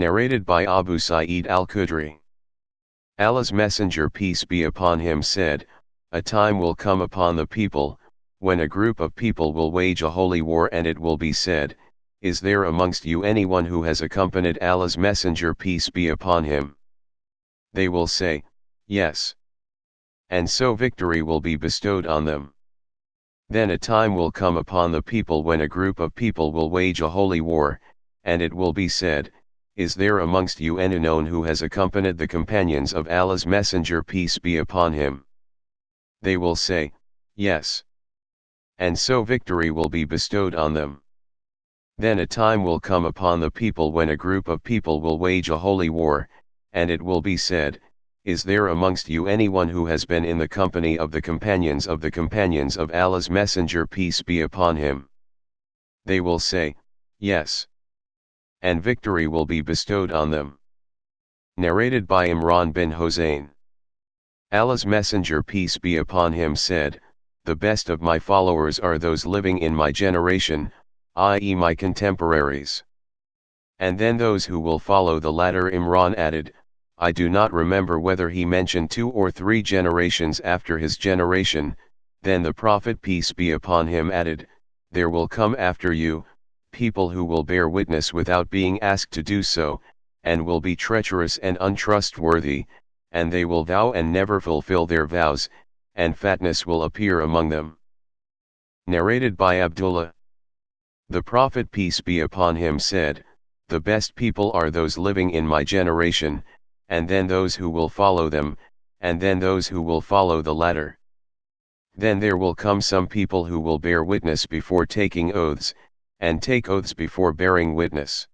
Narrated by Abu Sa'id al-Khudri. Allah's Messenger peace be upon him said, a time will come upon the people, when a group of people will wage a holy war, and it will be said, is there amongst you anyone who has accompanied Allah's Messenger peace be upon him? They will say, yes. And so victory will be bestowed on them. Then a time will come upon the people when a group of people will wage a holy war, and it will be said, is there amongst you anyone who has accompanied the companions of Allah's Messenger peace be upon him? They will say, yes. And so victory will be bestowed on them. Then a time will come upon the people when a group of people will wage a holy war, and it will be said, is there amongst you anyone who has been in the company of the companions of Allah's Messenger peace be upon him? They will say, yes. And victory will be bestowed on them. Narrated by Imran bin Hossein. Allah's Messenger peace be upon him said, the best of my followers are those living in my generation, i.e. my contemporaries. And then those who will follow the latter. Imran added, I do not remember whether he mentioned 2 or 3 generations after his generation. Then the Prophet peace be upon him added, there will come after you, people who will bear witness without being asked to do so, and will be treacherous and untrustworthy, and they will vow and never fulfill their vows, and fatness will appear among them. Narrated by Abdullah. The Prophet peace be upon him said, the best people are those living in my generation, and then those who will follow them, and then those who will follow the latter. Then there will come some people who will bear witness before taking oaths, and take oaths before bearing witness.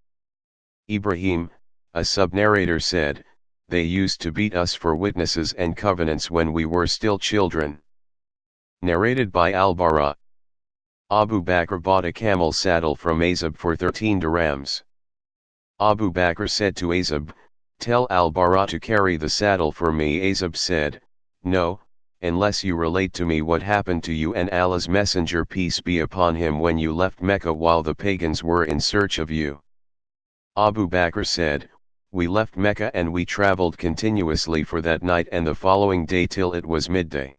Ibrahim, a sub-narrator said, they used to beat us for witnesses and covenants when we were still children. Narrated by Al-Bara. Abu Bakr bought a camel saddle from Azib for 13 dirhams. Abu Bakr said to Azib, tell Al-Bara to carry the saddle for me. Azib said, no, unless you relate to me what happened to you and Allah's Messenger peace be upon him when you left Mecca while the pagans were in search of you. Abu Bakr said, we left Mecca and we traveled continuously for that night and the following day till it was midday.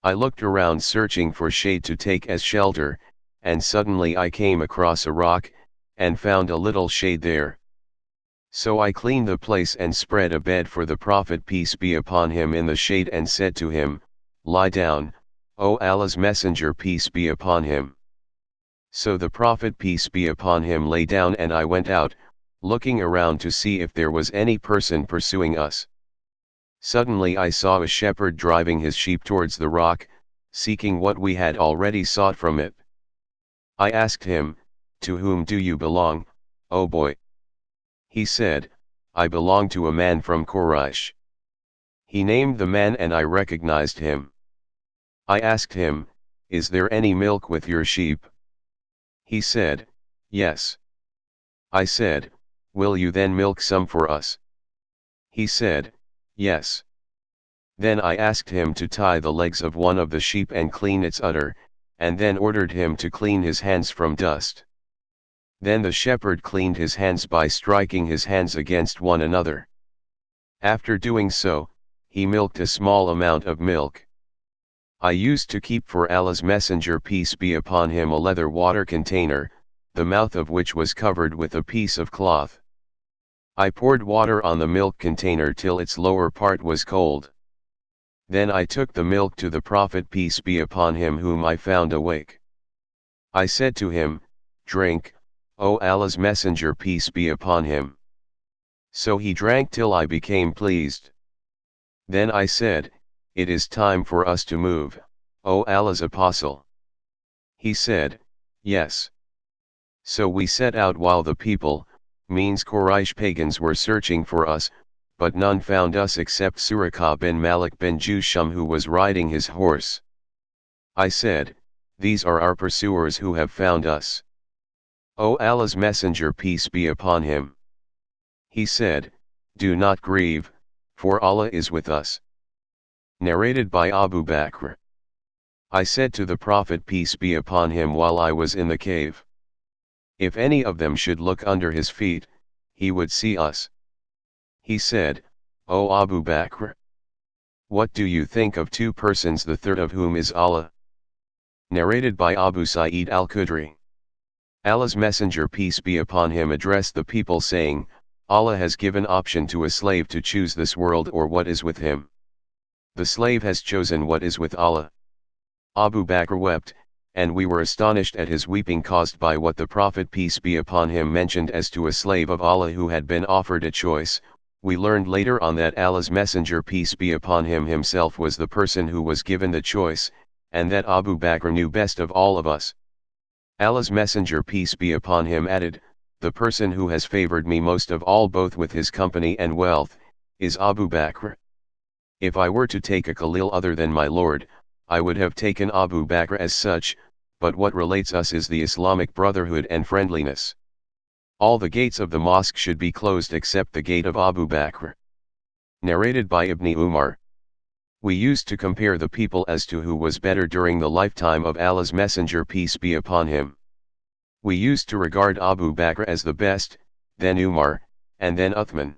I looked around searching for shade to take as shelter, and suddenly I came across a rock, and found a little shade there. So I cleaned the place and spread a bed for the Prophet peace be upon him in the shade and said to him, lie down, O Allah's Messenger peace be upon him. So the Prophet peace be upon him lay down and I went out, looking around to see if there was any person pursuing us. Suddenly I saw a shepherd driving his sheep towards the rock, seeking what we had already sought from it. I asked him, to whom do you belong, O boy? He said, I belong to a man from Quraysh. He named the man and I recognized him. I asked him, is there any milk with your sheep? He said, yes. I said, will you then milk some for us? He said, yes. Then I asked him to tie the legs of one of the sheep and clean its udder, and then ordered him to clean his hands from dust. Then the shepherd cleaned his hands by striking his hands against one another. After doing so, he milked a small amount of milk. I used to keep for Allah's Messenger peace be upon him a leather water container, the mouth of which was covered with a piece of cloth. I poured water on the milk container till its lower part was cold. Then I took the milk to the Prophet peace be upon him whom I found awake. I said to him, drink, O Allah's Messenger peace be upon him. So he drank till I became pleased. Then I said, it is time for us to move, O Allah's Apostle. He said, yes. So we set out while the people, means Quraysh pagans, were searching for us, but none found us except Suraqah bin Malik bin Jusham who was riding his horse. I said, these are our pursuers who have found us. O Allah's Messenger peace be upon him. He said, do not grieve, for Allah is with us. Narrated by Abu Bakr. I said to the Prophet peace be upon him while I was in the cave, if any of them should look under his feet, he would see us. He said, O Abu Bakr, what do you think of two persons, the third of whom is Allah? Narrated by Abu Sa'id al-Khudri. Allah's Messenger peace be upon him addressed the people saying, Allah has given option to a slave to choose this world or what is with him. The slave has chosen what is with Allah. Abu Bakr wept, and we were astonished at his weeping caused by what the Prophet peace be upon him mentioned as to a slave of Allah who had been offered a choice. We learned later on that Allah's Messenger peace be upon him himself was the person who was given the choice, and that Abu Bakr knew best of all of us. Allah's Messenger peace be upon him added, the person who has favored me most of all both with his company and wealth, is Abu Bakr. If I were to take a Khalil other than my Lord, I would have taken Abu Bakr as such, but what relates us is the Islamic brotherhood and friendliness. All the gates of the mosque should be closed except the gate of Abu Bakr. Narrated by Ibn Umar. We used to compare the people as to who was better during the lifetime of Allah's Messenger peace be upon him. We used to regard Abu Bakr as the best, then Umar, and then Uthman.